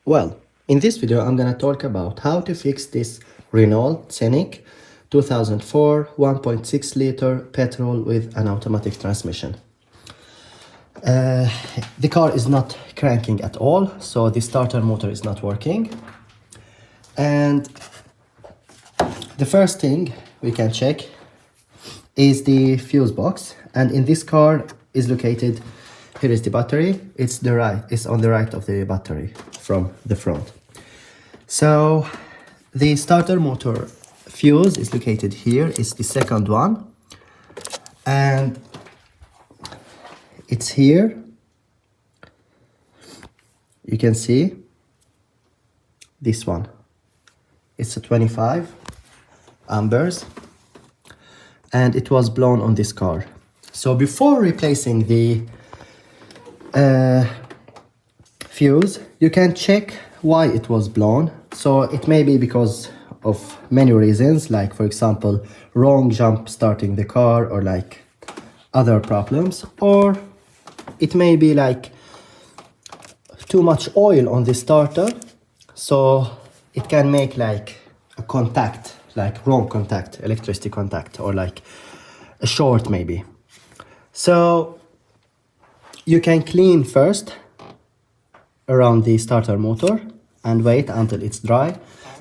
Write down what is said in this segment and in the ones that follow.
Well, in this video I'm gonna talk about how to fix this Renault Scenic 2004 1.6 liter petrol with an automatic transmission. The car is not cranking at all, so the starter motor is not working. And the first thing we can check is the fuse box, and in this car is located, here is the battery, it's on the right of the battery from the front. So the starter motor fuse is located here, it's the second one, and it's here. You can see this one, it's a 25 amperes, and it was blown on this car. So before replacing the fuse, you can check why it was blown. So it may be because of many reasons, like for example wrong jump starting the car, or like other problems, or it may be like too much oil on the starter, so it can make like a contact, like wrong contact, electricity contact, or like a short maybe. So you can clean first around the starter motor and wait until it's dry,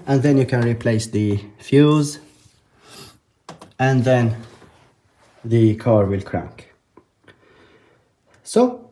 and then you can replace the fuse, and then the car will crank. So